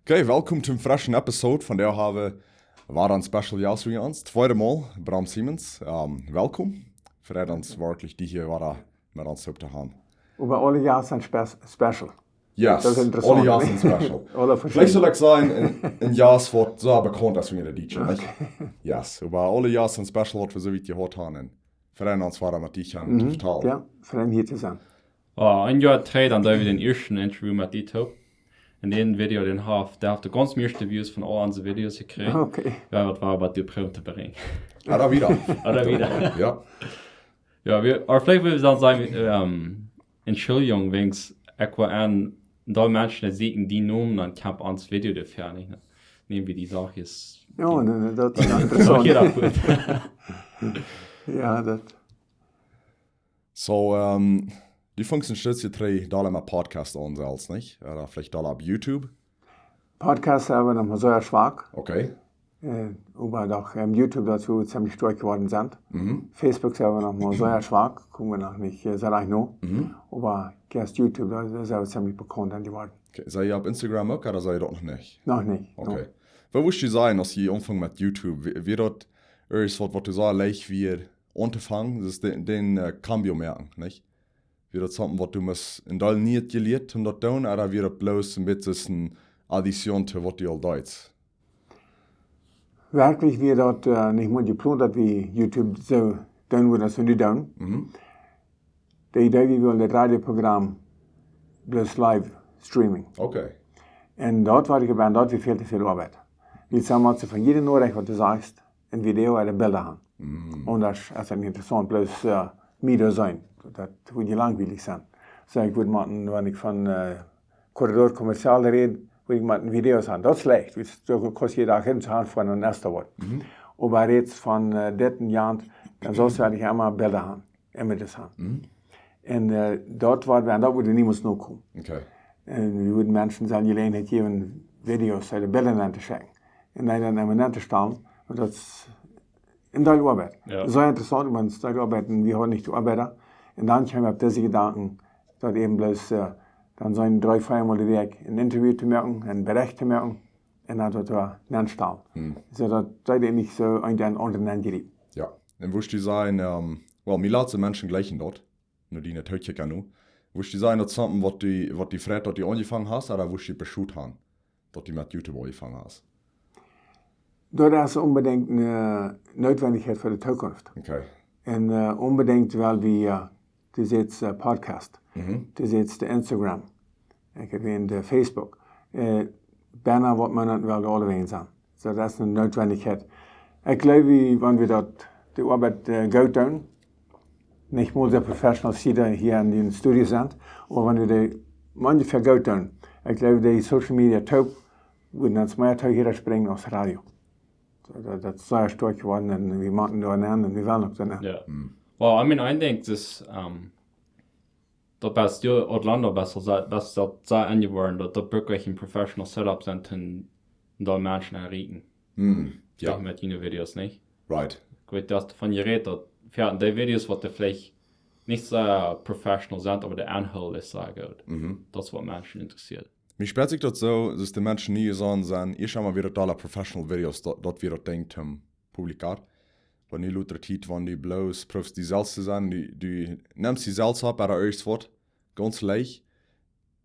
Oké, welkom to een frischen episode van der hebben we een special jas voor ons. Tweede Mal, Bram Siemens. Welkom. Verred ons werkelijk die hier waren met ons op te gaan. Aber alle Jahre sind special. Yes, Das ist interessant. alle Jas sind special. Alle Vielleicht soll ich sagen, ein Jas wird so bekannt, als wir in der Deutsche, nicht? Yes, aber alle Jas sind special, was wir so weit gehört haben. Verred uns waren mit dich an total. Ja, für einen hier zu sein. Ein Jahr drei, dann da wir den ersten Interview mit Dito. In dem Video, der hat die ganz meiste Views von allen unseren Videos gekriegt. Okay. Ja, das war aber die Probe zu bringen. Ah, da wieder. Ja. Ja, aber vielleicht würde ich dann sagen, Entschuldigung, wenn es da Menschen sehen, die Namen, dann kann man das Video dafür nicht. Nehmen wir die Sache ist. Ja, das ist interessant. Jeder gut. Ja, das. So, die funktioniert jetzt $3 mit Podcast an selbst, nicht? Oder vielleicht $1 auf YouTube. Podcast haben wir noch mal sehr schwach. Okay. Aber doch YouTube dazu ziemlich stark geworden sind. Facebook haben wir noch mal sehr schwach. Gucken wir noch nicht sehr leicht noch. Aber erst YouTube, da ist er ziemlich bekannt geworden. Okay. Sei ihr auf Instagram auch oder sei ihr dort noch nicht? Noch nicht. Okay. Wo würdest du sagen, als ihr anfangen mit YouTube? Wie dort ist, was du so leicht wie anzufangen, das ist den Cambio merken, nicht? Wie das something, was du musst in deinem nicht gelernt haben, dort tun, oder wie das bloß ein bisschen Addition zu was du all deutsch? Wirklich, wie dort nicht mal geplant hat, wie YouTube so tun würde, das wir nicht tun. Die Idee, wie wir das Radioprogramm bloß live streaming. Okay. Und dort war ich gebannt, dort wie viel zu viel Arbeit. Wie sagen wir, von jedem Nachricht, was du sagst, ein Video oder Bilder haben. Und das ist nicht interessant, bloß Media sein. Das würde langweilig sein. So, ich würde machen, wenn ich von Korridor kommerzial rede, würde ich machen Videos haben. Das ist schlecht. Du kannst jeden Tag hinfahren und erster Wort. Aber jetzt von dritten Jahren, dann sollst du eigentlich immer Bilder haben, Images haben. Und dort würde niemand noch kommen. Okay. Und wir würden Menschen sagen, Gelegenheit geben, Videos oder Bilder zu schicken. Und dann immer zu stellen. Und das in der Arbeit. Ja. Sehr interessant, wenn es da arbeiten, wir haben nicht die Arbeiter. Und dann kamen wir auf diese Gedanken, dass eben bloß, dann sollen 3-4 Mal die Weg ein Interview zu machen, ein Bericht zu machen, und dann dort einen Stall. So, das seid ihr nicht so ein anderen angerieben. Ja. Und würdest du sagen, mir lassen Menschen gleichen dort, nur die nicht heute kennen. Würdest du sagen, das ist something, was die Frage, dort die angefangen hast, oder würdest du beschut haben, dort die mit YouTube angefangen hast? Das ist unbedingt eine Notwendigkeit für die Zukunft. Okay. Und unbedingt, weil wir das jetzt Podcast, das jetzt Instagram, ich erwähne Facebook, Banner, was man nicht alle wen sein. So, das ist eine Notwendigkeit. Ich glaube, wenn wir dort die Arbeit gut tun, nicht mal so Professionals hier in den Studios sind, aber wenn wir die manchmal gut tun, ich glaube, die Social Media top, würden uns mehr hier springen als Radio. Dat is zeer sterk geworden en we maken daar aan en we willen ook daarna. Ja. Well, I mean, ich denke, dass das Orlando besser sei angeworden, dass da wirklich ein professional Setup sind und da Menschen erreichen. Ja. Mit den Videos nicht. Right. Gut, dass von ihr redet, dass die Videos, die vielleicht nicht so professional sind, aber der Inhalt ist sehr gut. Das, was Menschen interessiert. Mich spürt sich das so, dass die Menschen nie sagen, ich habe mal wieder alle professional Videos, dort wieder denkt, publiziert. Wenn die Leute tiet, wenn die bloß Profs die selbst sind, die nimmst sie selbst ab, aber erst wird ganz leicht.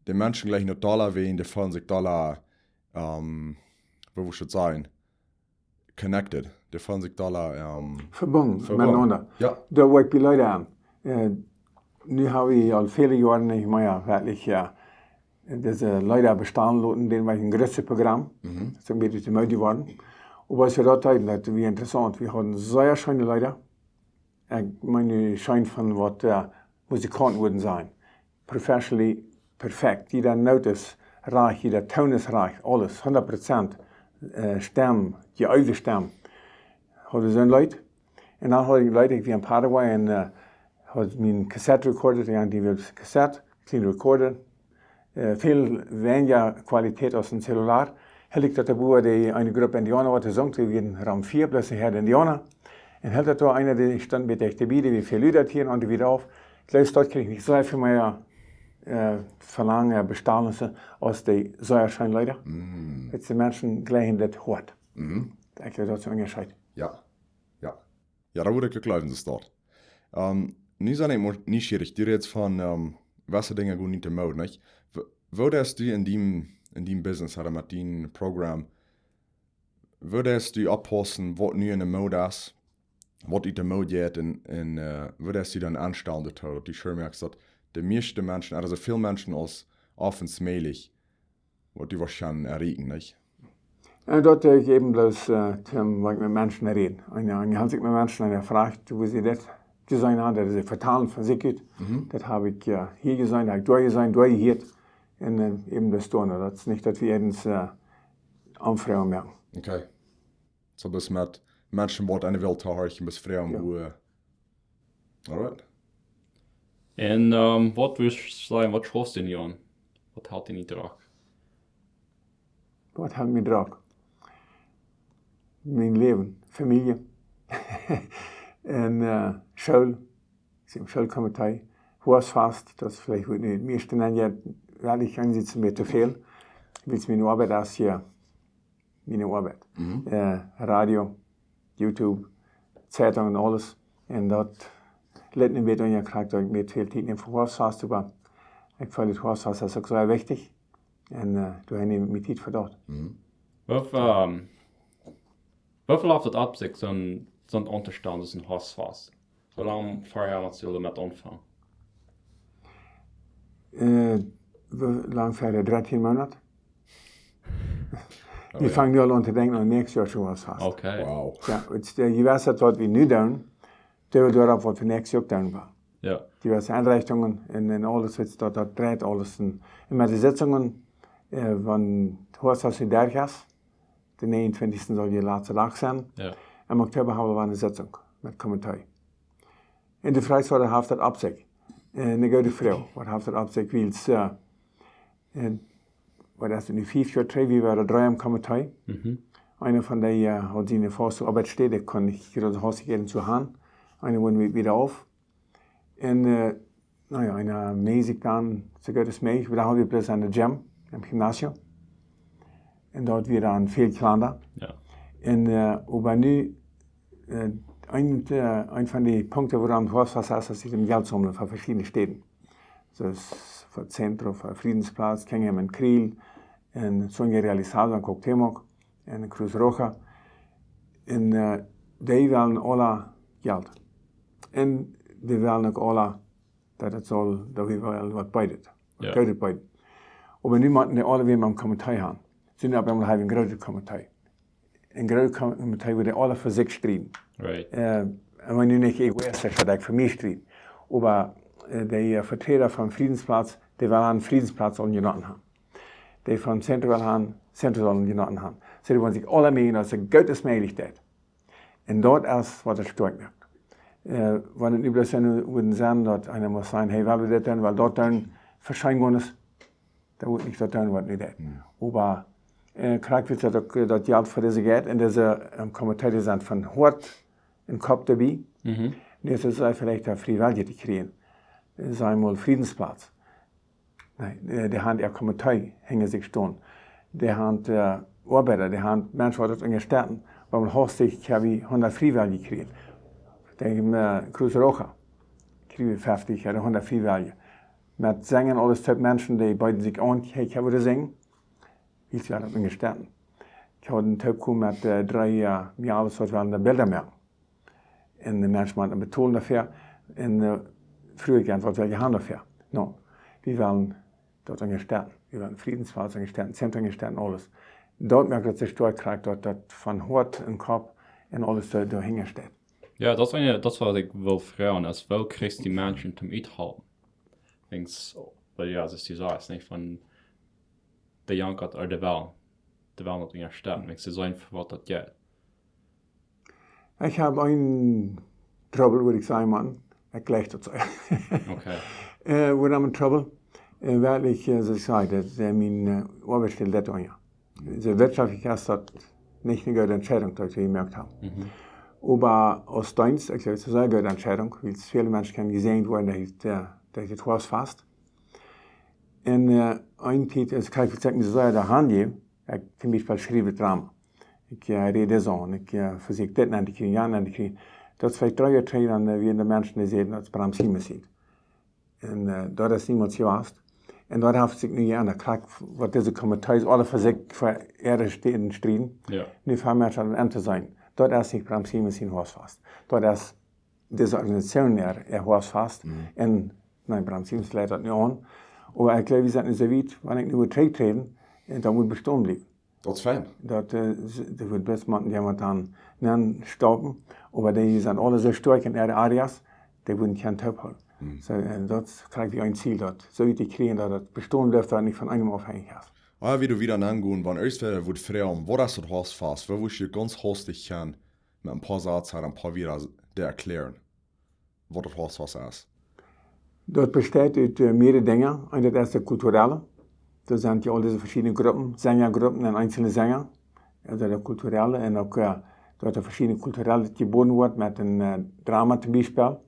Die Menschen gleich noch Dollar wehen, die fühlen sich Dollar, wo ich jetzt sagen, connected. Die fühlen sich Dollar, verbunden miteinander. Ja. Da wo ich die Leute an. Nu habe ich al viele Jahre nicht mehr wirklich, diese Leute bestanden lassen, denen war ein größeres Programm. Das ist ein bisschen zu müde geworden. Und was wir dort hatten, das war interessant. Wir hatten sehr schöne Leute. Ich meine, schön von was Musikanten würden sein. Professionally perfekt. Jeder Note ist reich, jeder Ton ist reich, alles, 100%. Stem, die alte Stem. Hadden zo'n Leute. Und dann hatte ich Leute, ich war in Paraguay und hatte meinen Cassette recorded, die wir Cassette, clean recorded. Viel weniger Qualität als ein Cellular. Hätte dat die eine Gruppe Indianer wat gezongen, die waren Raum 4, plus een herde Indianer. En hätte da einer, die stand mit der dabei, die viel Leute hier und wieder auf. Ich glaube, dort kriege ich nicht so viel mehr verlangen, bestellen ze als die Säuerscheinleiter. Jetzt die Menschen gleichen das hart. Ich glaube, das ist ein Unterschied. Ja. Ja, da wurde ich glauben, das dort. Nu zijn ik nieuwsgierig. Du redest van welke dingen goed niet te mode, niet? Würdest du in die business oder mit dem Programm, würdest du abpassen, was nu in der Mode ist, was in der Mode geht, und würdest du dann anstellen, dass du schon merkst, dass die meisten Menschen, also viele Menschen als offensmäßig, was du wahrscheinlich erregen, nicht? Dort ich eben bloß mit Menschen reden. Und als ich mit Menschen fragt, wo sie das gesehen haben, dass sie vertalen von sich geht, das habe ich hier gesehen, da habe ich durchgehört. Und eben das tun. Das ist nicht, dass wir uns anfragen merken. Okay. So bis mit Menschen, die eine Welt haben, bis Frauen, wo... Alright. Und was würdest du sagen, was schaust du nicht an? Was hält dich nicht drauf? Was hält mich drauf? Mein Leben, Familie. Und Schule. Ich bin im Schulkomitee. Hausfast, das vielleicht wird nicht. Mir ist dann ja, weil ich ansitze mir zu viel. Weil es meine Arbeit ist hier. Meine Arbeit. Radio, YouTube, Zeitungen, alles. Und dort letzten wir dann ja gekriegt, dass ich mir viel Zeit nehme für Hausfast. Aber ich finde, das Hausfast ist auch sehr wichtig. Und da habe ich mir Zeit für dort. Wie läuft das ab, sich so ein Unterstand ist ein Hausfast? Wie lange vorher hast du damit anfangen? Wie lange vorher? 13 Monate. Die fangen nu al aan te denken aan nächstes Jahr schon was fast. Okay. Wow. Ja, je weet dat wat we nu doen, dat we daarop wat we nächstes Jahr doen gaan. Ja. Die was Einrichtungen en alles, wat dat dreht alles. En met de zitzingen van het Hoorhuis in Dergas, de 29. zal je laatste dag zijn. Ja. En im Oktober hebben we een zitzing met commentaar. En de vrijheidswaarde heeft dat op zich. En de goede vrouw, wat heeft dat op zich, wil ze. Wat is het nu 5 jaar terug, we waren 3 am commentaar. Einer von der hat seine Faust Arbeitsstätte, kann ich gerade rausgehen zu haben. Einer wurde wieder auf. Und, naja, einer mäßig dann, so geht es mir. Da haben wir bloß eine Gym, im Gymnasium. Und dort wieder ein viel kleiner. Ja. Und, aber nu, ein von den Punkten, wo am Hausfass ist, dass ich im Geld sammeln von verschiedenen Städten. Das ist für Zentrum, für Friedensplatz, Kengham und Kriel, und so eine Realisation, ein Cocktailmarkt. En Cruz Roja. En die willen alle geld. En die willen ook alle dat het zal, dat we wel wat bijdet. Wat geld bijdet. Maar nu moeten die alle weer met een comité gaan. Zijn op een een grote comité. Een grote comité waar die alle voor zich strijden. Right. En we nu niet egoïstisch dat ik voor mij strijd. Maar die Vertreter van Friedensplatz, die willen een Friedensplatz al genoten hebben. Die van Centrum willen gaan, Centrum zullen genoten hebben. So, die wollen sich alle mehr, als eine Gottes Möglichkeit. Und dort erst, was er stark macht. Wenn es übrigens würden sagen, dass einer muss sagen, hey, weil wir das tun, weil dort dann verscheinbar ist, da wird nicht das tun, was nicht das. Aber, kriegt wird das Geld für diese Geld, und diese Kommentare sind von Hort im Kopf dabei. Und jetzt ist es vielleicht eine Freiwillige, die kriegen. Das ist einmal Friedensplatz. Nein, die haben ja Kommentare, hängen sich stehen. Die haben, Arbeiter, die haben Menschen, die dort angestellt weil man hastig habe ich 100 Freiwillige gekriegt. Denke Cruz Roja, kriege ich 50 oder 100 Freiwillige. Mit Singen, alles Typ Menschen, die beiden sich an, ich habe das singen. Ich habe das angestellt. Ich habe einen Typ mit 3 Jahren, was wir Bilder machen. Und die Menschen haben betonen dafür. Und früher gern, was wir gehabt dafür. No, wir waren dort angestellt. Wir waren Friedensplatz angestellt, Zentrum angestellt, alles. Dort merkt man sich stark, dass das von Hort im Kopf und alles da hingestellt. Ja, das was ich will fragen, ist, wo kriegst du die Menschen zum Uithalten? Weil ja, das ist die Sache, nicht von der Jankert oder der Welt nicht in der Stadt, wenn sie sagen, was das geht. Ich habe einen Trouble, würde ich sagen, Mann. Ich gleich dazu. Okay. Wir haben Trouble, weil ich, so ich sage, das meine Arbeitsstelle das ja. Also wirtschaftlich ist das nicht eine gute Entscheidung, die wir gemerkt haben. Aber aus Deutsch, ich sage, es ist eine gute Entscheidung, weil viele Menschen können gesehen werden, dass das Haus fast. En een tijd, als ik zeggen, zo de hand geef, ik zum Beispiel schrijf het drama. Ik rede zo, en ik verziek dit en ik krijg, ja en ik krijg. Dat is vielleicht 3 jaar terug, dan weer de mensen die zeggen, dat is Bram Siemens ziet. En dat is niemand geweest. En dat heeft ik nu aan de krak, wat deze komen thuis, alle verziek voor eerder steden. Ja. Nu voor mensen aan het zijn. Dat is niet Bram Siemens in Horsvast. Dat is deze organisatie er Horsvast. En nein, Bram Siemens leidt dat nu aan. Maar ik geloof, we zijn nu zo weit, wanneer ik nu terugtreden, dat moet bestaan blijven. Dat is fijn. Dat wordt best man, die hebben dan stoppen. Maar die zijn alle zo sterk in de areas, die worden geen top houden. So, en dat krijg je een ziel, dat zo weit krijgen, dat het bestaan blijft, dat niet van einem afhängig is. Ah, wie du wieder angehen, wenn erst wird fragen, wo das Haus fast, wo ich ganz hastig kann, mit ein paar Sätze, ein paar wieder erklären, wo das Haus fast ist. Dat besteht uit mehrere Dinge. En dat is de culturele. Da sind ja all diese verschiedenen Gruppen, Sängergruppen und einzelne Sänger. Also der kulturelle und auch dort der verschiedene kulturelle geboren wird mit einem Drama zum Beispiel.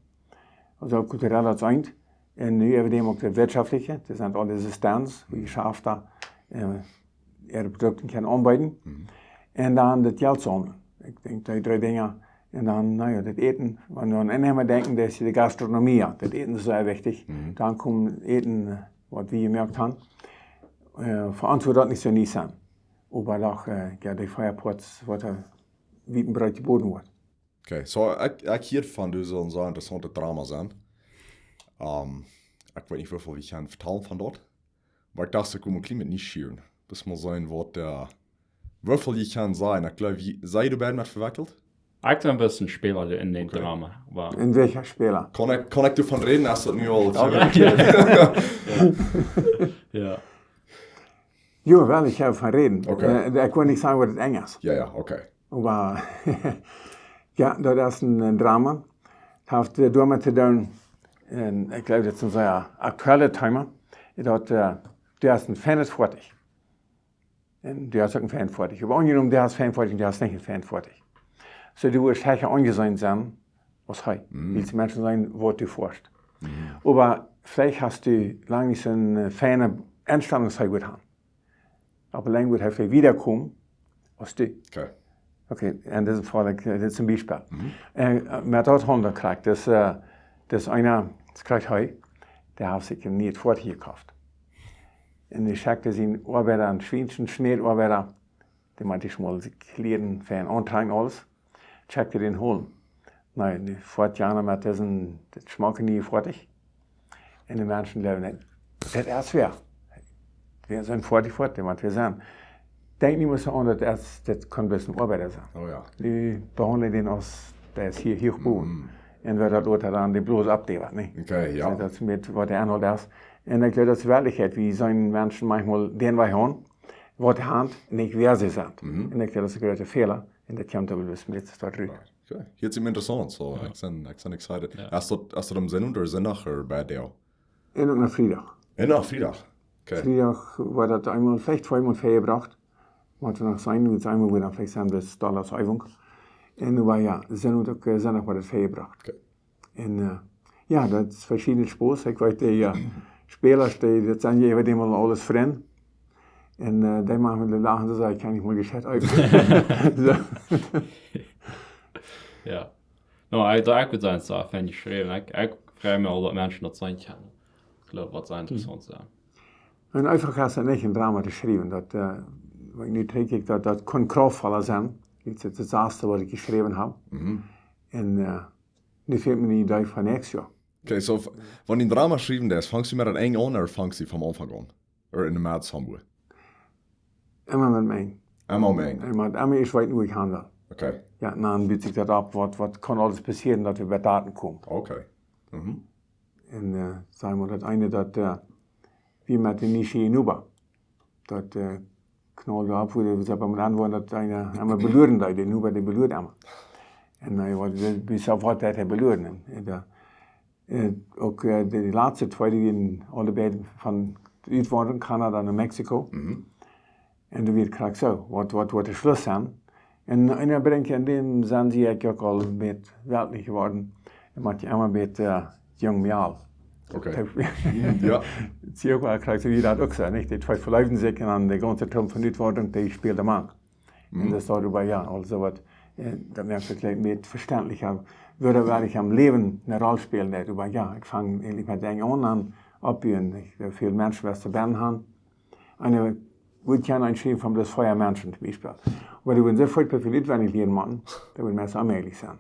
Also kulturell als eins. Und nu hebben we ook de wirtschaftliche. Das sind all diese Stands, wo die Schafe da ihre Produkte können anbieten. Und dann das Geld sammeln. Ich denke, die 3 Dinge. Und dann, naja, das Eten, wenn wir an Inhaber denken, das ist die Gastronomie. Das Eten ist sehr wichtig. Dann kommt Eten, was wir gemerkt haben. Verantwortlich nicht so nie sein. Aber doch, ja, die Feierplatz, was Wietenbreit geboten wird. Okay, so ich hier van dus een zo interessante drama zijn. Ik weet niet hoeveel ik kan vertellen van dat. Maar ik dacht, ik kom een klein beetje niet schieren. Dat moet zijn wat hoeveel je kan zijn. Ik geloof, sei du beiden met verwikkeld? Ich bin ein bisschen Spieler in den Drama. Aber In welcher Spieler? Kan ik ervan reden als dat nu al ja. Ja, wel, ich habe von reden. Okay. Ich will nicht sagen, was es eng ist. Ja, okay. Aber ja, das ist ein Drama. Das hat damit zu tun, ich glaube, das ist ein sehr aktueller Thema. Du hast ein Fan fertig. Und du hast auch ein Fan fertig. Aber angenommen, du hast Fan fertig und du hast nicht ein Fan fertig. So, du wirst sicher angesehen sein, was hei. Weil die Menschen sein, was du forschst. Aber vielleicht hast du lange nicht so eine feine Einstellungszeit gehabt. Aber lang wird er wiederkommen, als du. Okay. Okay, en dat is een Beispiel. Met dat Honda krijgt, dus einer, das krijgt hij, der heeft zich niet voortgekauft. En die schackte zijn Arbeiter, een Schweinchen, Schneedarbeiter, die meinte ich mal, sie kleren für einen Antrag alles, schackte den holen. Nein, die Fortjahre mit diesen, das schmecken nie fertig. Und die Menschen leben nicht. Das ist schwer. Wir sind fertig, die meinte, wir sind. Denk niet meer zo aan dat kan best een arbeider zijn. Oh ja. Die behandelen den als, der ist hier geboren. En we dat wordt dan die bloos abdelen. Nee? Okay, ja. Dus dat is met wat de aanhoudt is. En ik geloof dat is werkelijkheid. Wie zijn mensen manchmal den wij gaan, wat hand, niet wer ze zijn. En ik geloof dat is een grote Fehler. En dat komt wel eens met dat terug. Okay. Hier ist interessant, so ich bin excited. Ja. Hast du am Sinn oder Sonntag oder bei dir? En ook naar vrijdag. Ja, Freitag. Okay. Vrijdag wordt dat eenmaal, vielleicht 2 Mal vergebracht. Wat we nog zijn, nu eenmaal weer dan vielleicht zijn dus Dollars Übung. En nu ja, zondag wordt het vergebracht. Okay. En ja, dat is verschillende spoors. Ik weet, die spelers, dat zijn je even eenmaal alles vrienden. En die maken we lachen, dus ik kan niet meer geschet uit. Ja. Nou, ik würde sagen, es ist wenn ich schreibe, ich freue mich auch, dass Menschen das sein können. Ich glaube, was interessant ist. En einfach is het niet een drama te schrijven. Dat, wat ik nu denk, dat kon krachtvallen zijn. Het is het laatste wat ik geschreven heb. En nu fehlt mir die Idee von nächstes Jahr. Okay, so, wenn du ein Drama schreiben lässt, fangst du mit einem eng an oder fangst du vom Anfang an? Oder in der März haben wir? Immer mit mir. Einmal mit eng. Immer ich weiß, wo ich handle. Okay. Ja, dann bietet sich das ab, was kann alles passieren, dass wir bei Daten kommen. Okay. Mhm. En sagen wir, das eine, dass wie mit den Nishi Nuba, das knallt ab, wo wir beim Antworten, dass einer einmal belüren da, die Nuba, die belürt einmal. En wat bis auf wat dat hebben beloren. Ook de laatste 2 die allebei van uitwandelen, Canada en Mexico. En toen werd krijg zo, wat wordt de Schluss zijn. En dan brengt je, en dan zijn ze ook al een beetje weltelijk geworden. En maak je allemaal een beetje jong meal. Okay. Ja. Circa krijgt wie dat ook zijn, niet? Die 2 verleiden zich en dan de ganze Turm van Uitwordung, die spielt am Markt. Und das darüber, ja, also was, da merkt ich gleich mit verständlicher, würde weil ich am Leben eine Rolle spielen, darüber, ja, ich fange endlich mit Dingen an, abgehen, ich viele Menschen, was zu werden haben. Eine, würde gerne einschreiben von das Feuermenschen zum Beispiel. Aber die würden so viel Leute, wenn ich lernen machen, da würden wir es auch möglich sein.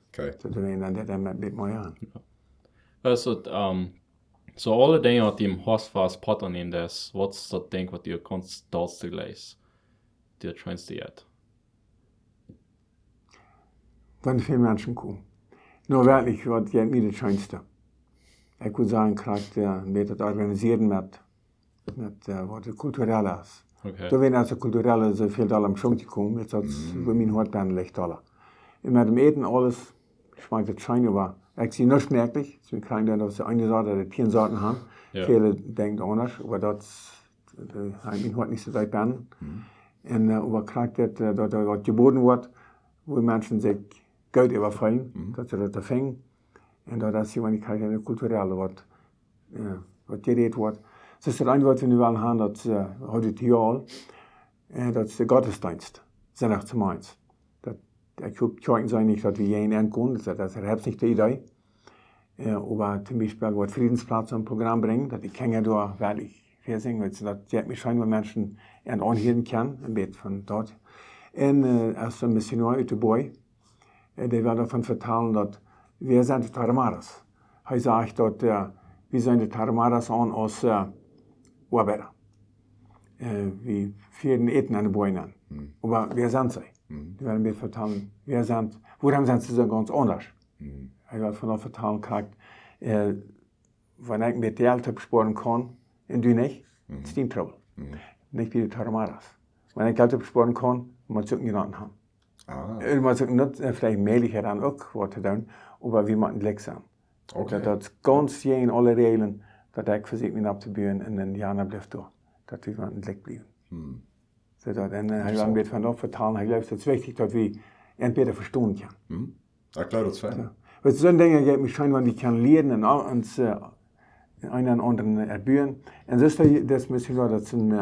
Okay. So, da werden dann das ein bisschen mehr an. Also, så alle dingen wat die im host was potten in des, what's dat ding wat die konst dals te lees, die trains die het. Wenn viele Menschen kommen. Nur wirklich, was ja nicht das Schönste. Ich würde sagen, kriegt mit das Organisieren mit was das Kulturelle ist. Okay. Da werden also Kulturelle so viel da am Schwung gekommen, jetzt hat es bei mir Hortbahn leicht alle. Und mit dem Eten alles, schmeckt das Schein, aber ich sehe nicht merklich, wir kriegen dann auf der eine Sorte oder 10 Sorten haben. Ja. Viele denken anders, aber das haben ihn heute nicht so weit werden. Und aber kriegt das, dass da was geboten wird, wo Menschen sich Geld überfallen, dass sie das fängen. Und da ist jemand, die eine kulturelle, was geredet wird. Das ist das eine, was wir wollen haben, das heute Jahr, das ist der Gottesdienst, Sonntag zum Mainz. Ich glaube, Kirchen sagen nicht, dass wir jeden entkommen, das ist nicht die Idee. Aber zum Beispiel, was Friedensplatz im Programm bringen, dass die Kinder da wirklich viel singen, weil das mich scheint, wenn Menschen anhören können, ein Bett von dort. Und als ein Missionar aus der Boy, der wird davon vertellen, dass wir sind die Taramaras. Er sagt, dass wir sind die Taramaras an aus Arbeiter. Wir führen Eten an den Bäumen. Aber wir sind sie. Die werden mir vertellen, wir sind, woran sind sie so ganz anders? Ich werde von der vertellen gekriegt, wenn ich mit der Geld sparen kann, und du nicht, ist die Trouble. Nicht wie die Taramaras. Wenn ich Geld sparen kann, muss ich jemanden haben. Man sollte nicht vielleicht Möglichkeit an auch was zu tun, aber wir müssen gleich sein. Okay. Dat ganz in alle Regeln, dat ik versuche mich abzubauen und dann Jana bleibt da. Dat wir müssen gleich bleiben. So dat, en hij wil een van dat vertalen, hij gelooft, het is wichtig dat we entweder verstehen können. Ja, klar, das ist fair. Weil so Dinge geht mich scheinbar, die kann lernen und uns einen oder anderen erbühen. Und so ist das müssen wir das in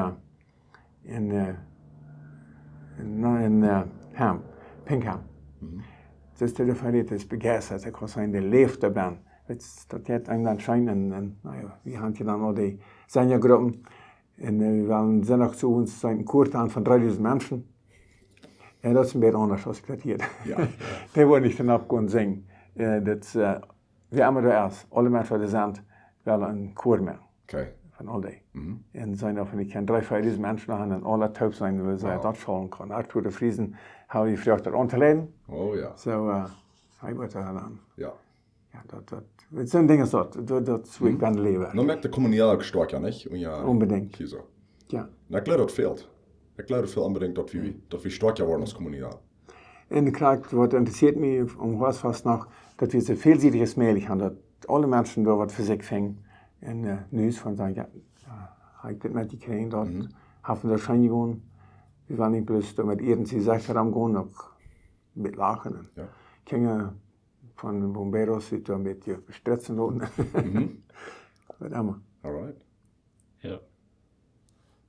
Ham, Pinkham. Das ist der Fall, das ist begeistert, ich kann sagen, der lebt dabei. Das hat einen dann scheinen, und naja, wir haben ja dann auch die Seniorgruppen. Und wir wollen Sonntag zu uns einen Kurs an von 3000 Menschen. Ja, das ist ein bisschen anders als quartiert. Ja. Die wollen nicht dann abgehen singen. Wir haben da erst, alle Menschen, die sind, wollen einen Chor machen. Okay. Von all die. Und sein davon, ich kann 3-4 Menschen haben und alle taub sein, weil sie das schauen können. Arthur de Friesen habe ich früher da unterlegen. Oh ja. So, ich wollte da dann. Ja. Ja, das sind Dinge, das will ich dann leben. Dan merkt de communale gestork ja nicht. Und ja, Unbedingt. Kieso. Ja. Na, ik glaube, dat fehlt. Ik glaube, dat veel unbedingt, dat wir stark geworden als communale. En ik krijg, wat interessiert mich was fast noch, dass wir so vielseitiges Mail haben, dass alle Menschen da was für sich fängen. Und News von sagen, ja, habe ich das nicht gekriegt, dort haben wir schon gehen. Wir waren nicht bloß da mit irgendwie Sachen am gehen, auch mit Lachen. Ja. Kinder von den Bomberos sind da mit Stretzen unten. Was immer. Alright. Ja.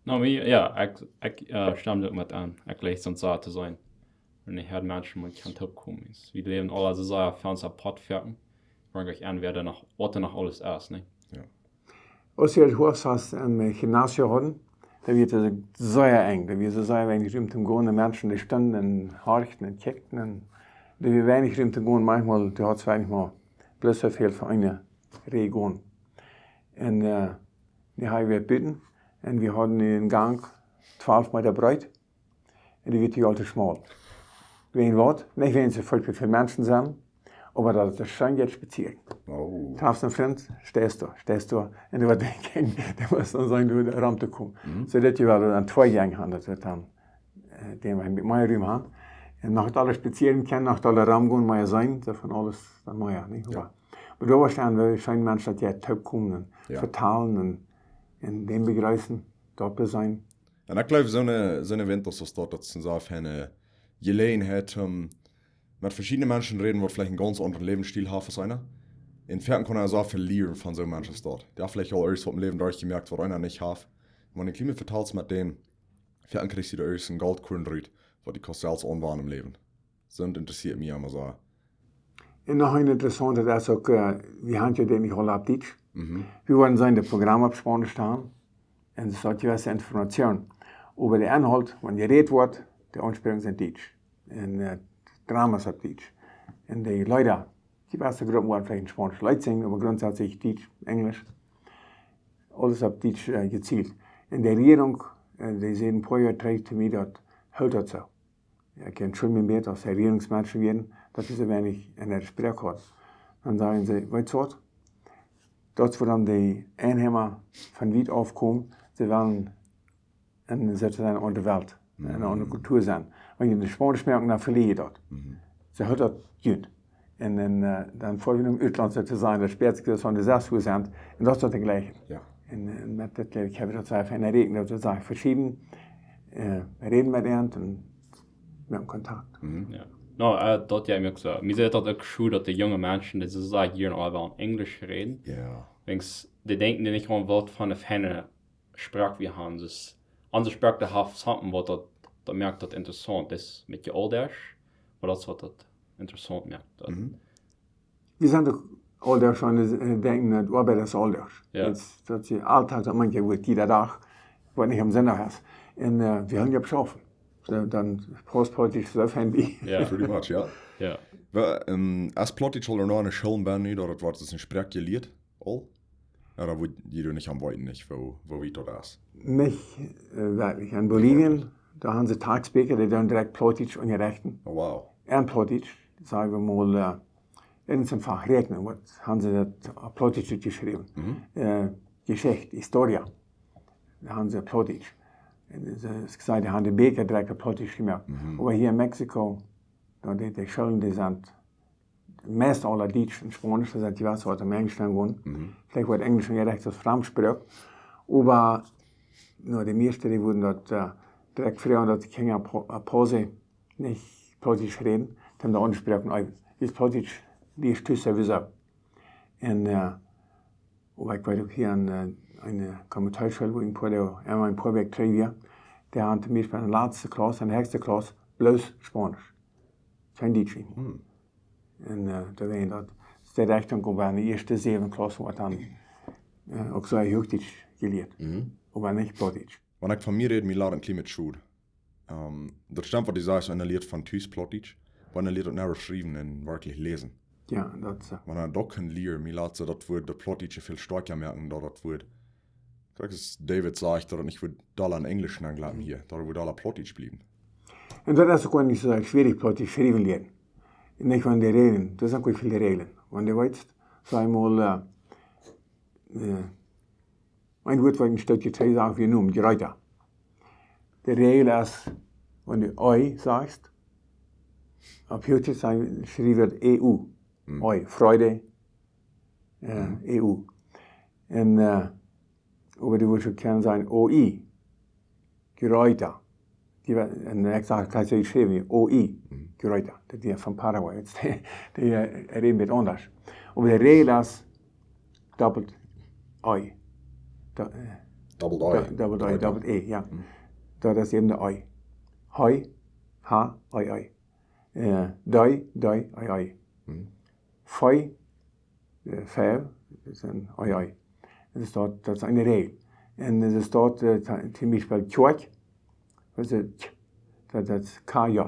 Nou, maar ja, ik stem ook met aan. Ik lees dan zo te zijn. En ik heb mensen met kan opkomen. We leven alle zo sehr für uns Pot fertig. Wir gleich an, wer nach Orte nach alles erst, ne? Ja. Als je het hoofd hast im Gymnasium hadden, da wird es sehr eng. Da wird es sehr wenig Raum zum Gehen. Die Menschen, die standen und horchten und kickten. Und da wird wenig Raum zum Gehen. Manchmal, da hat es wenig mal bloß so viel für eine Region. Und die haben wir bitten. Und wir hatten einen Gang 12 Meter breit. Und die wird die alte schmal. Wen wat? Nicht wenn so viele Menschen sind, aber das ist schon jetzt spazieren. Oh. Triffst einen Freund, stehst du. Und du wirst denken, du musst dann sagen, du der Rampe kommen. So dass wir dann 2 Gänge haben, das wird dann, den wir mit mehr Raum haben. Und nach alle spazieren können, nach alle Raum gehen, mehr sein, so von alles, dann mehr, nicht? Ja. Aber da stehen wir schon Menschen, die taub kommen und vertalen und den begreifen, dort sein. En ik geloof zo'n winter zoals dat ze zelf een Gelegenheit met verschiedene Menschen reden, wat vielleicht een ganz anderen Lebensstil haben seiner. in Fernsehen kann er so verlieren von so manchen dort. Der hat vielleicht auch alles vom Leben durchgemerkt, was einer nicht hat. Wenn ich Klima verteilt mit denen, Fernsehen kriegst du da erst einen Goldkorn drin, was die kostet als unwahr im Leben. Das interessiert mich immer so. En nog een interessante, dat is ook, we haben ja den nicht alle auf Deutsch. Wir wollen so in das Programm auf Spanisch staan. En es hat gewisse Informationen. Über den Inhalt, wenn geredet wird, die Ansprechungen sind Deutsch. Und Dramas auf Deutsch. Und die Leute, die erste Gruppe waren vielleicht in Spanisch Leute singen, aber grundsätzlich Deutsch, Englisch. Alles auf Deutsch gezielt. In der Regierung, die sehen ein paar Jahre trägt zu mir, das hält das so. Ich kann schon mehr als Regierungsmenschen werden, dass sie so wenig in der Sprache hat. Dann sagen sie, weißt du was? Dort, wo dann die Einheimer von weit aufkommen, sie werden sozusagen in der Welt, in einer anderen Kultur sein. Wenn die Spanisch merken, dann verliere ich dort. Sie hat das gut. Und dann vor allem im Ausland sozusagen, das Spätzige von der 6% sind, und das ist das Gleiche. Ja. Und mit das, glaube ich, habe ich das einfach in der Regel, sozusagen verschieden, reden mit ihnen und wir haben Kontakt. Ja. No, dat jij ook zo. Mij zei dat ook goed dat de jonge mensen, die ze zeggen hier al wel Englisch reden. Ja. Wenks, die denken niet gewoon wat van de fijne spraak we hebben. Dus andere spraak die heeft samen wat dat merkt dat interessant is met je ouders. Maar dat is wat dat interessant merkt. Wir sind doch ouders schon denken, dat Arbeit ist ouders. Ja. Das ist der Alltag, dat manche wird jeder Tag, was nicht am Sinn hast. Und wir haben ja beschaffen. Dan postpolitisch zelf handy. Ja. Pretty much, ja. Ja. Als Plottig al er nog een school ben nu, dat het wordt een gesprek geleerd, al? Ja, da wird jeder nicht am Weiten nicht, wo weit das ist. Nicht wirklich. In Bolivien, da haben sie Tagsbäcker, die dann direkt Plottig und Rechten. Oh, wow. Und Plottig, sagen wir mal, in zum Fach Rechnen, was haben sie das Plottig geschrieben. Geschichte, Historie, da haben sie Plottig. Es gesagt, die haben die Bäcker direkt Plottig gemacht. Aber hier in Mexiko, da die Schulen, die sind meist alle Deutsch und Spanisch, das heißt, die was heute im Englischen gewohnt. Vielleicht wird Englisch und direkt als Fremdsprache. Aber nur die meisten, die wurden dort direkt früher, dass die eine Pause nicht Plottig reden, die haben da angesprochen, ist Plottig, die ist sowieso. Und aber ich weiß auch hier eine Kommentarschule, wo ich einmal in Porbeck Trivia, der hat zum Beispiel in der letzten Klasse, in der höchsten Klasse, bloß Spanisch. Kein Deutsch. Und da war das die Richtung, wo in der ersten 7. Klasse wird dann auch so ein Hochdeutsch gelehrt. Aber nicht Plattdeutsch. Wenn ich von mir rede, wir lernen ein mit Schule. Das stimmt, was du sagst, wenn er lernt von Tüß Plattdeutsch, wenn er lernt auch nicht schreiben und wirklich lesen. Ja, das ist so. Wenn er doch kann lernen, wir lernen das Wort, der Plattdeutsch viel stärker merken, da das Wort. David sagt, dass ich würde da in Englisch angeladen hier, da würde alle Plattdeutsch bleiben. Und das ist auch nicht so schwierig, Plattdeutsch schreiben lernen. Nicht von den Regeln, das sind auch viele Regeln. Wenn du weißt, so einmal, ein Wort, was ich ein Stückchen zwei sagen, wir nehmen, die Reiter. Die Regel ist, wenn du Eu sagst, auf Hochdeutsch schreiben wird EU. Eu, Freude, EU. Und, aber du würdest können sagen OI, Geräuter. Und ich sage, kannst du geschrieben, OI, Geräuter. Das ist von Paraguay, die reden mit anders. Aber die Regel ist doppelt I. Doubled I. Doppelt I, doppelt E, ja. Das ist eben der I. Hoi, ha, I. Doi, I. Fei, fair, das ist ein I. Das ist eine Regel. Und es ist dort zum Beispiel Tjoik, das ist KJ.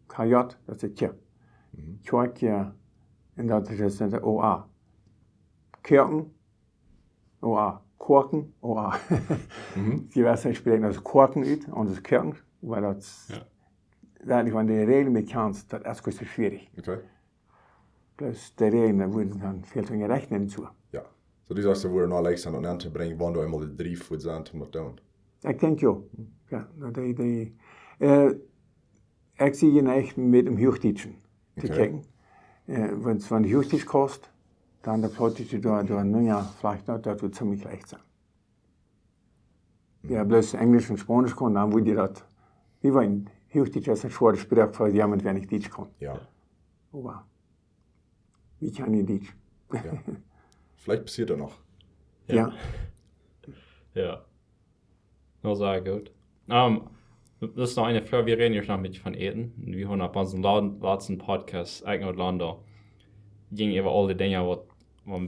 KJ, das ist Tja. Tjoik, ja, und das ist OA. Kirken, OA. Korken, OA. Die Wasser sprechen also Korken ut und das Kirken, weil das, wirklich, wenn die Regeln mit kannst, das ist so schwierig. Okay. Plus die Regeln wurden dann viel zu rechnen hinzu. Ja. Så det är hvor några läxan och inte bring vad då är mål driv för sånt som att down. Ich denke ja. Ja, ich sehe nicht mit dem Hochdeutschen zu kicken. Wenn es von Hochdeutsch kostet, dann der Plattdeutsche da nun ja vielleicht noch, das wird ziemlich leicht sein. Ja, bloß Englisch und Spanisch kann, dann würde ich das, wie wollen, Hochdeutsch ist ein schweres Sprache für jemanden, der nicht Deutsch kann. Ja. Aber wie kann ich Deutsch? Ja. Vielleicht passiert er noch. Ja. Ja. Das ist auch gut. Das ist noch eine Frage, wir reden jetzt noch mit von Eden. Wir haben auf unserem letzten Podcast, eigentlich Lando, ging über alle Dinge, was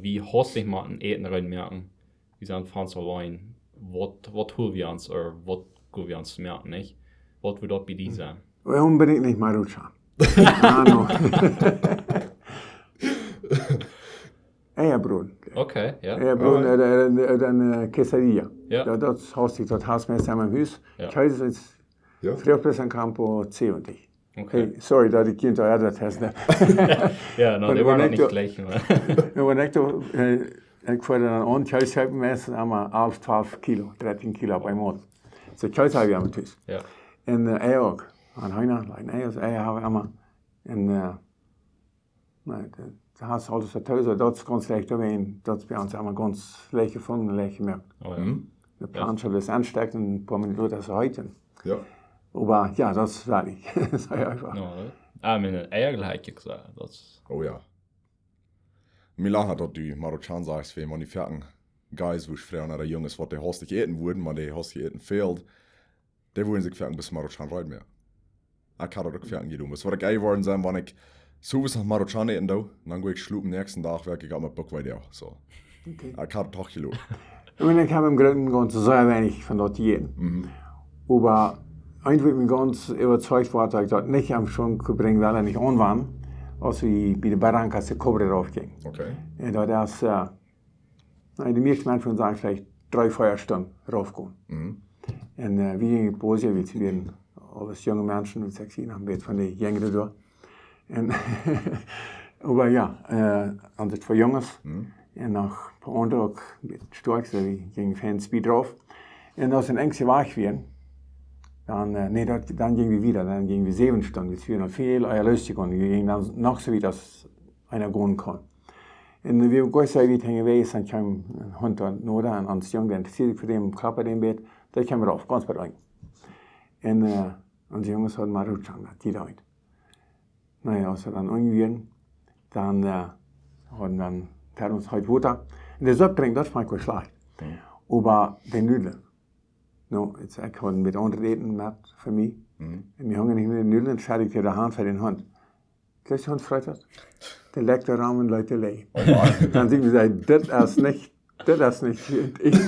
wir häufig mal in Eden reinmerken. Wir sind von so allein, was tun wir uns, oder was tun wir uns merken, nicht? Was wird dort bei dir sein? Unbedingt nicht Maruchan. No. Eierbrot. Okay, ja. Eierbrot uit een quesadilla. Ja. Dat is hartstikke, dat haast mij samen in huis. Ja. Thuis is Ja. 3% Campo 70. Okay. Hey, sorry dat ik je niet advertise. Ja, no, die waren noch nicht gleich. Ik voor een thuis hebben mensen allemaal 11, 12 kilo, 13 kilo op een maand. Zo thuis hebben we allemaal thuis. Ja. En eier ook. En heina, eier hebben we allemaal. En nee, dat has alles zo thuis. Dat is ganz slecht doorheen. Dat is bij ons allemaal ganz slecht gevonden, slecht gemerkt. Oh, ja. De plan zal dus aanstekken en een paar minuten dat ze heute. Ja. Aber ja, das ist fertig. Das ist einfach. No, men eigenlijk gesagt, das. Oh ja. Milan hat dort die Marochan sagst, wenn man die fertigen Guys, wo ich früher einer Jungs, was die hostig eten wurden, man die hostig eten fehlt, die wurden sich fertigen bis Marochan rein mehr. Ich kann dort fertigen gehen. Es war geil geworden sein, wenn ich so was nach Marochan eten da, dann gehe ich schlupen nächsten Tag, werke ich auch mit Bock weiter. So. Okay. Ich kann doch Kilo. Ich habe im Grunde genommen sehr wenig von dort jeden. Aber eigentlich bin ich ganz überzeugt worden, dass ich dort nicht am Schwung bringen, weil er nicht on war, als wir bei der Barrancas der Cobre raufging. Okay. Und dort ist, die meisten Menschen sagen vielleicht 3 Feuerstunden raufgehen. Und wir gingen positiv, wir werden alles junge Menschen, wie ich gesehen habe, wird von den Jüngeren durch. Und aber ja, als het voor jongens. En nog een paar anderen ook met sterk, so die gingen fan speed drauf. En als een engste weg weer, dan, dan gingen wir wieder, dann gingen wir 7 Stunden, wir waren noch viel lustig und wir gingen dann noch so wie das einer gehen kann. Und wir gehen so weit hingewiesen, dann kam ein Hund und Noda und ans Junge, der interessiert sich für den Klapper den Bett, da kam wir rauf, ganz bei rein. Und unsere Jungs hatten mal Rutschang, die Leute. Naja, als wir dann angehen, dann haben dann per uns heute Wetter. Und das Abtrinken, das fand ich schlecht. Aber die Nudeln, no, jetzt ich habe mit anderen Eten mit für mich. Und wir haben nicht mit den Nudeln, fertig für die Hand für den Hund. Gleich die Hund freut der legt der Rahmen Leute lei. Dann sind wir gesagt, das ist nicht ich.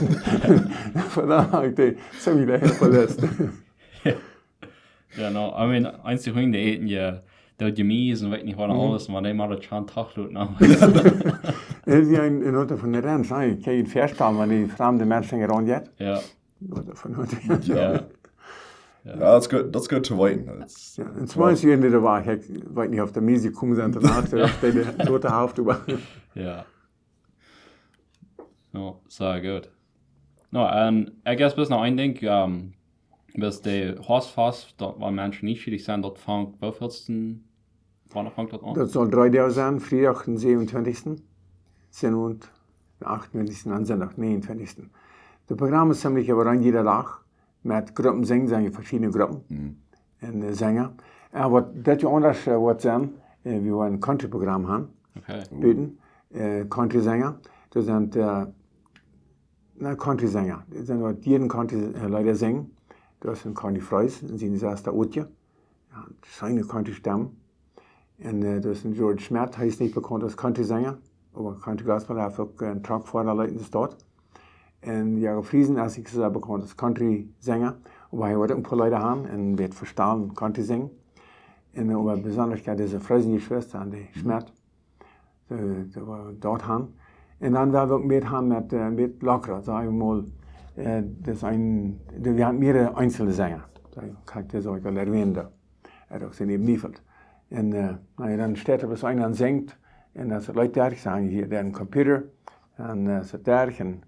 Von daher habe ich die so wieder verlässt. Ja, no, I mean, einzig Hunde eten ja, der Gemüse und weiß nicht was alles, man nimmt mal schon Tag nach. Es ist ein Note von der Renns, ich kann ihn feststellen, wenn die fremde Menschen gerannt hat. Ja. Note von Note. Ja. Ja, that's good to wait. Ja, und zweitens werden die dabei, ich weiß nicht, auf der Musik kommen sind danach, da steht die Note auf, aber. Ja. No, sehr gut. No, und ich guess bis noch ein Ding, bis die Hausfast, dort waren Menschen nicht schwierig sein, dort fängt, wo wann fängt das an? Das soll 3 Tage sein, Freitag, den 27. und 28. und Sonntag, 29. Das Programm ist ziemlich überall jeder Tag, mit Gruppen singen verschiedene Gruppen und Sänger. Aber das ist anders, was sein, wir wollen ein Country-Programm haben, bieten, Country-Sänger. Das sind Country-Sänger, das sind jeden Country-Leute singen. Das sind Country Freus, das sind die erste Otje, seine Country-Stamm. Und das ist ein George Schmidt, heißt nicht bekannt als Country-Sänger, aber Country Gospel hat auch einen Truck vor der Leuten dort. Und Jahre Friesen ist ich sehr bekannt als Country-Sänger, aber er wollte ein paar Leute haben und wird verstanden Country singen. Und aber besonders diese Freusen, Schwester, die Schmidt, die war dort haben. Und dann werden wir mit haben mit Locker, sagen wir mal, wir haben mehrere einzelne Sänger, da kann ich das auch erwähnen, er hat auch sein Leben liefert. Und dann steht er, was einer singt, und dann sind Leute da, sagen hier, der hat einen Computer, und so da, und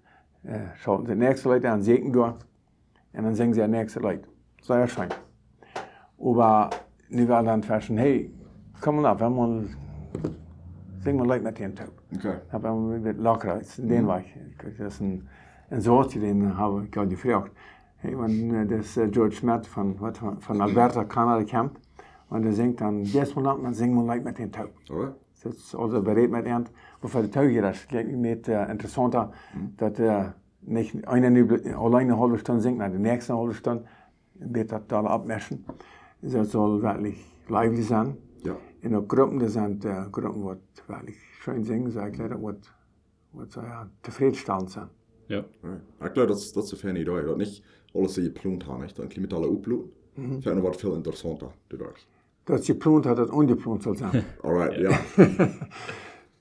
schalten die nächste Leute an, singen durch, und dann singen sie die nächste Leute. So erscheint. Aber die werden dann fashion, hey, komm mal ab, sing mal Leute mit dem Typ. Okay. Aber mit locker, den war ich. Das ist ein Sorte, den habe ich gerade gefragt. Hey, wenn das George Schmidt von Alberta, Kanada kommt, und er singt dann, jetzt mal ab, dann singen wir Leute mit dem Typ. Oder? Dat is also bereid met eind. Maar voor de tuigen is het niet interessanter dat niet einer nu alleen een halve stunde zingt, naar de nächste halve stunde, een beetje dat alle abmischen. Dus dat zal wirklich lively zijn. Ja. En ook groepen, dat zijn groepen wat wirklich schön zingen, so ik denk dat wat tevredenstellend zijn. Ja. Ja, ik geloof dat is een fijn idee. Dat niet alles in je ploent gaan, echt. Dan klim je het alle oplopen. Verder wordt veel interessanter. Dat je ploent had, dat ongeploent zal zijn. Alright, ja.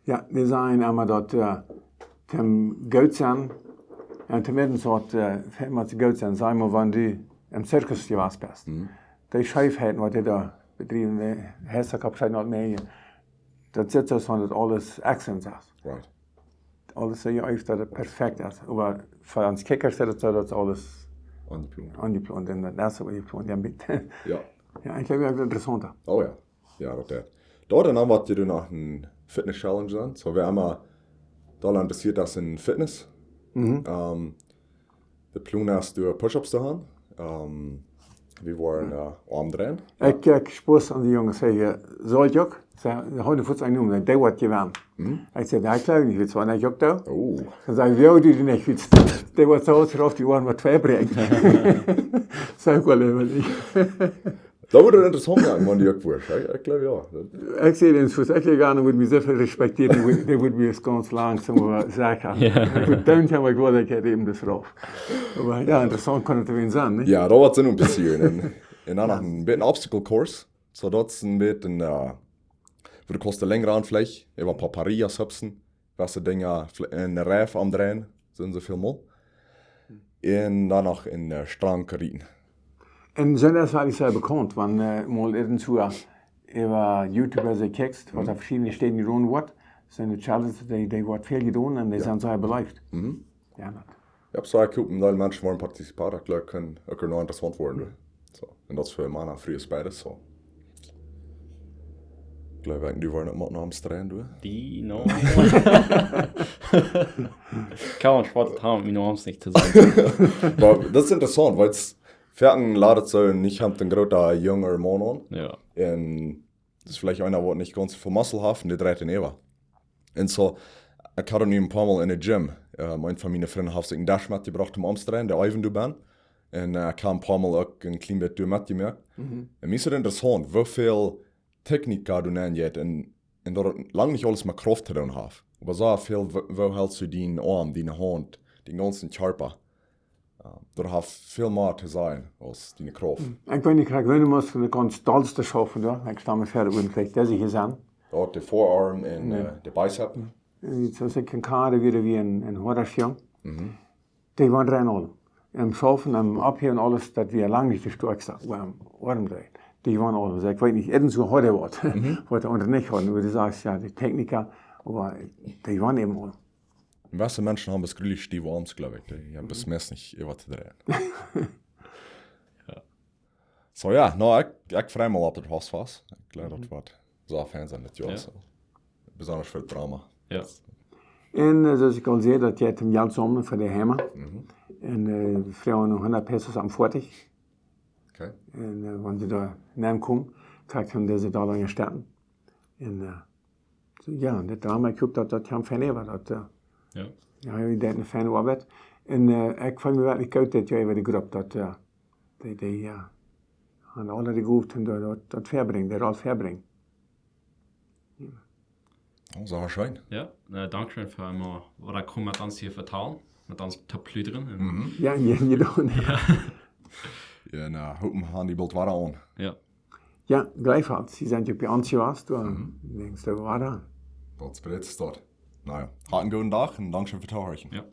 Ja, we zijn allemaal dat tem goed zijn. En tenminste soort met goed zijn, zijn we van die im circus gewas best. Die scheefheden wat je daar bedrijven, de hersenkapsheid nog meer. Dat zit zo van dat alles excellent is. Right. Alles zie je uit dat het perfect is. Maar voor ons kikkers zit het zo dat alles ongeploent. En dat is wat je ploent. Ja. Ja, ik denk dat het interessant is. Oh ja. Ja, dat is. Daar dan wat je nog een fitness challenge zijn. So wir immer da interessiert das in Fitness. De ploen is door push-ups te gaan. We waren armdrehen. Ik spoes aan de jongens zeggen, zal ik ook? Ze houden voet aan noemen, dat wordt je aan. Ik zei, dat geloof ik niet, weet je wat ik ook doe? Dan zei ik, jou doe je niet goed. Dat wordt zo uitgeroofd, die waren maar 2 brengen. Zeg ik wel even niet. Dat wordt interessant zijn, man, die ook wordt. Ik geloof ja. Ik zei eens, als ik gaan, moet me zoveel respecteren, dat moet me eens ganz langzaam zeggen. Ik moet duimen, maar ik wil dat ik het even dus erop. Maar ja, interessant kan het erin zijn, ne? Ja, dat wordt zin om passieren. En dan nog een beetje een obstacle course. So dat is een beetje voor de kosten länger aan vleeg. Even een paar parias hupsen. Was de dingen in de rijf aan draaien. Zijn ze veel mol. En dan nog in strandkarieten. En zondags war ich sehr bekannt, wenn mal irgendwo über YouTuber gekickt, was auf verschiedene Städten getan wird, sind die Challenges, die wird viel getan und die sind sehr beläuft. Ja, das. Ja, so ik hoop dat mensen worden participeren. Ik geloof kan ook nog interessant worden. So. En dat is voor mij een vrije spijt. So. Ik geloof dat nu worden het nog aan het doen. Die no. Kann man Sport haben, wie nur nicht zu sagen. Maar dat is interessant, weil het Ferken ladet so nicht haben den großer junger Mann an. Ja. Und das ist vielleicht einer, der nicht ganz viel Muskel hat, und der dreht ihn über. Und so, ich hatte ein paar Mal in der Gym, meine Familie Freunde hat sich einen Dash mitgebracht zum Amsterdam, der Ivan du bin. Und ich habe ein paar Mal auch ein klein bisschen mitgemerkt. Und mir ist es interessant, wie viel Technik du nennst und dort lange nicht alles mit Kraft zu tun hat. Aber so viel, wo hältst du deinen Arm, deine Hand, den ganzen Körper. Er hat viel mehr zu sein als deine Kraft. Ich weiß nicht, ich gewinnen muss, ich kann stolz schaffen, da. Ich stehe mir fertig und vielleicht das ich gesehen. Ja, der Vorarm und der Bicep. So ist ein Kader wieder wie ein Horrorfilm. Die waren drin alle. Im Schaffen, im Abheben, alles, das wir lange nicht die stärkste Arm dreht. Die waren alle. Also ich weiß nicht, irgendwo hat er was, was er unter nicht hat. Nur du sagst, ja, die Techniker, aber die waren eben alle. Die meisten Menschen haben es gründlich stieve Arms, glaube ich. Die haben es meist nicht über zu drehen. Ja. So ja, nou, ich freue mich auf das Hausfass. Ich glaube, das wird so Fans sein, das Jahr. So. Besonders für Drama. Ja. En zoals ik al zei, dat jij hem Jan Sommer voor de Hemmer. En de vrouwen 100 pesos am 40. Okay. En wanneer ze daar naam komen, krijgt hem deze dollar in sterren. En ja, dat drama, ik hoop dat hem fijn is. Ja, ik denk een fijne arbeid. En ik vond me werkelijk uit dat jij weer de groep dat die aan alle die gehoefd en dat verbrengt, dat al verbrengt. Oh, so schön. Ja, danke schön für immer, was ich mit uns hier vertrauen, mit uns Top-Lüderen. Ja, je doen. Ja, en hopen gaan die beeld waren aan. Ja. Ja, gleichfalls. Sie sind ja bei uns geweest, du denkst, du war da. Dat is bereid staat. Nou ja, had een goede dag en dankzij voor het horen. Ja.